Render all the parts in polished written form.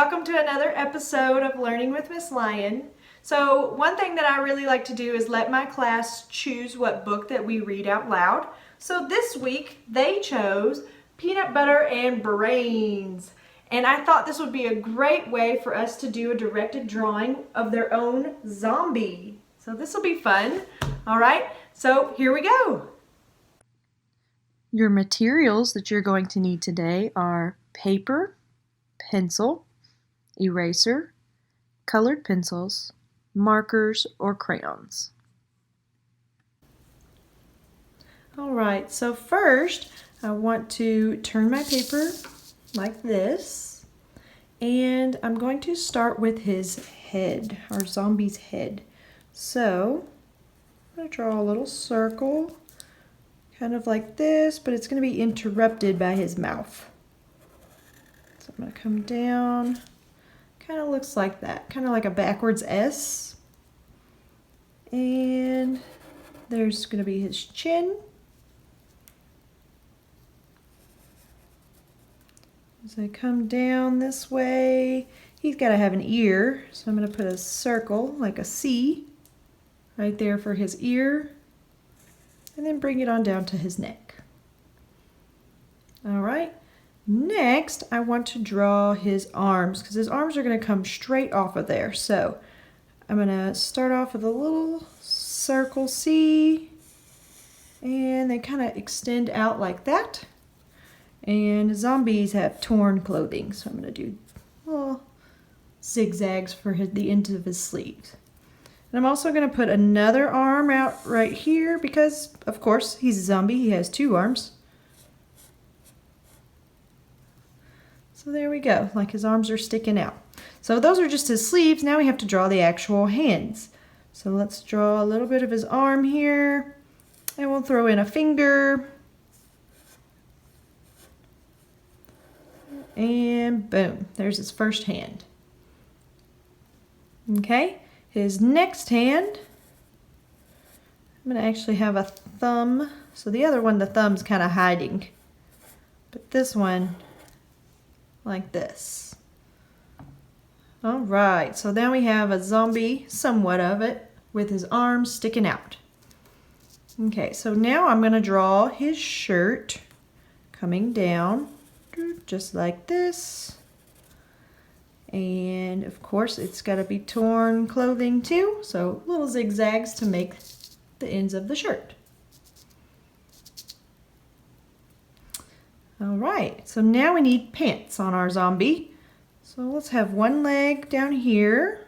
welcome to another episode of Learning with Miss Lyon. So one thing that I really like to do is let my class choose what book that we read out loud. So this week they chose Peanut Butter and Brains. And I thought this would be a great way for us to do a directed drawing of their own zombie. So this will be fun. All right, so here we go. Your materials that you're going to need today are paper, pencil, eraser, colored pencils, markers, or crayons. All right, so first I want to turn my paper like this, and I'm going to start with his head, our zombie's head. So I'm going to draw a little circle, kind of like this, but it's going to be interrupted by his mouth. So I'm going to come down, kind of looks like that, kind of like a backwards S. And there's going to be his chin. As I come down this way, he's got to have an ear, so I'm going to put a circle like a C right there for his ear, and then bring it on down to his neck. All right, next I want to draw his arms because his arms are going to come straight off of there. So I'm going to start off with a little circle C, and they kind of extend out like that. And zombies have torn clothing, so I'm going to do little zigzags for the ends of his sleeves. And I'm also going to put another arm out right here because, of course, he's a zombie. He has two arms. So there we go, like his arms are sticking out. So those are just his sleeves. Now we have to draw the actual hands. So let's draw a little bit of his arm here, and we'll throw in a finger. And boom, there's his first hand. Okay, his next hand, I'm going to actually have a thumb. So the other one, the thumb's kind of hiding. But this one, like this. All right, so now we have a zombie, somewhat of it, with his arms sticking out. Okay, so now I'm going to draw his shirt coming down. Just like this. And of course it's got to be torn clothing too, so little zigzags to make the ends of the shirt. All right, so now we need pants on our zombie. So let's have one leg down here.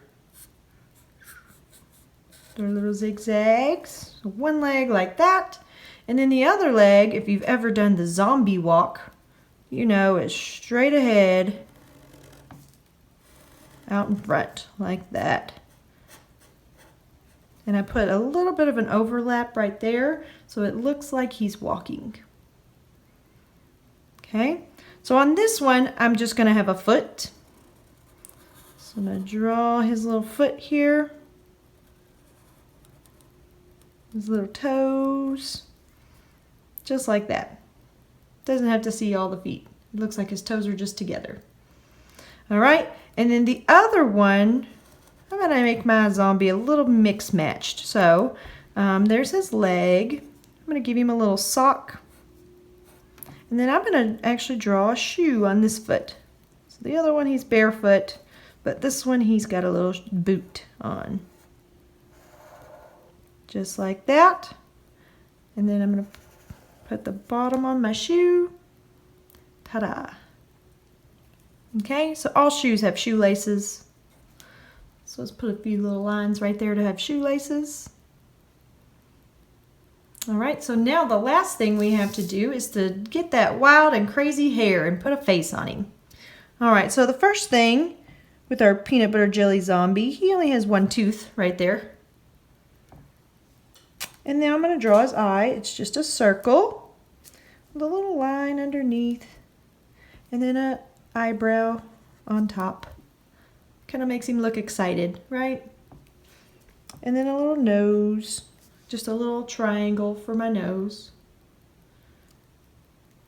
Do little zigzags. So one leg like that, and then the other leg, if you've ever done the zombie walk, you know, is straight ahead, out in front, like that. And I put a little bit of an overlap right there, so it looks like he's walking. Okay, so on this one, I'm just going to have a foot. So I'm going to draw his little foot here, his little toes, just like that. Doesn't have to see all the feet. It looks like his toes are just together. All right, and then the other one, I'm gonna make my zombie a little mix matched. So there's his leg. I'm gonna give him a little sock. And then I'm gonna actually draw a shoe on this foot. So the other one, he's barefoot, but this one, he's got a little boot on. Just like that. And then I'm gonna put the bottom on my shoe. Ta-da. Okay, so all shoes have shoelaces. So let's put a few little lines right there to have shoelaces. All right, so now the last thing we have to do is to get that wild and crazy hair and put a face on him. All right, so the first thing with our peanut butter jelly zombie, he only has one tooth right there. And now I'm going to draw his eye. It's just a circle with a little line underneath, and then an eyebrow on top. Kind of makes him look excited, right? And then a little nose, just a little triangle for my nose.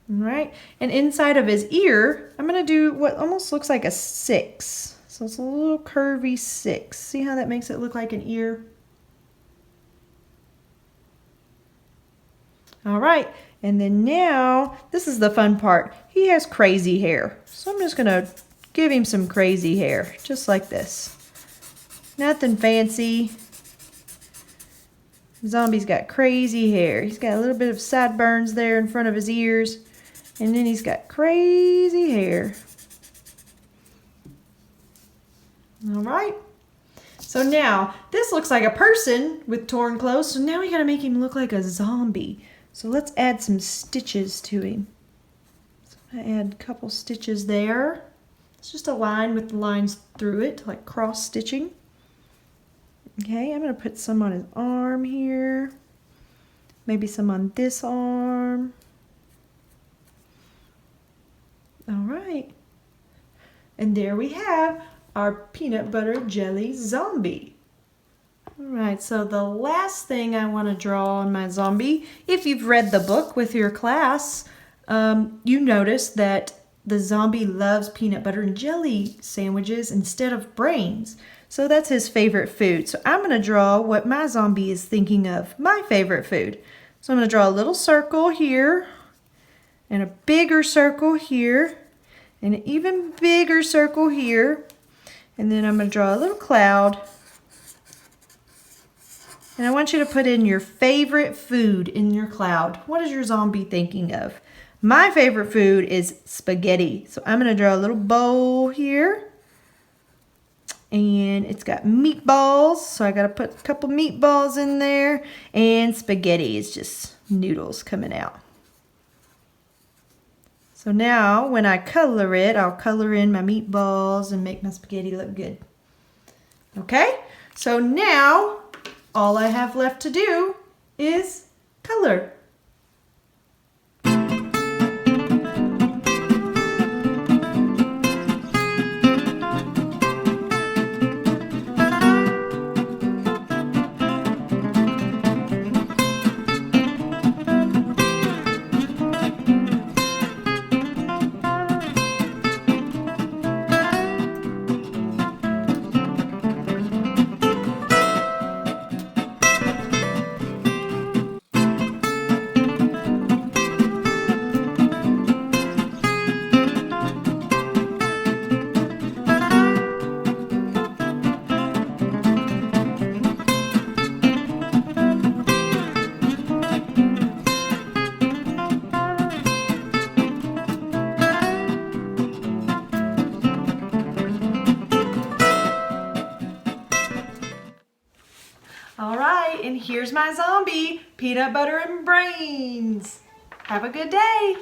All right, and inside of his ear, I'm gonna do what almost looks like a 6. So it's a little curvy 6. See how that makes it look like an ear? All right, and then now, this is the fun part. He has crazy hair. So I'm just gonna give him some crazy hair, just like this. Nothing fancy. Zombie's got crazy hair. He's got a little bit of sideburns there in front of his ears. And then he's got crazy hair. All right. So now, this looks like a person with torn clothes. So now we gotta make him look like a zombie. So let's add some stitches to him. So I'm gonna add a couple stitches there. It's just a line with the lines through it, like cross stitching. Okay, I'm gonna put some on his arm here. Maybe some on this arm. All right. And there we have our peanut butter jelly zombie. All right, so the last thing I want to draw on my zombie, if you've read the book with your class, you notice that the zombie loves peanut butter and jelly sandwiches instead of brains. So that's his favorite food. So I'm going to draw what my zombie is thinking of, my favorite food. So I'm going to draw a little circle here, and a bigger circle here, and an even bigger circle here. And then I'm going to draw a little cloud. And I want you to put in your favorite food in your cloud. What is your zombie thinking of? My favorite food is spaghetti. So I'm going to draw a little bowl here. And it's got meatballs. So I got to put a couple meatballs in there. And spaghetti is just noodles coming out. So now when I color it, I'll color in my meatballs and make my spaghetti look good. Okay, so now all I have left to do is color. All right, and here's my zombie, peanut butter and brains. Have a good day.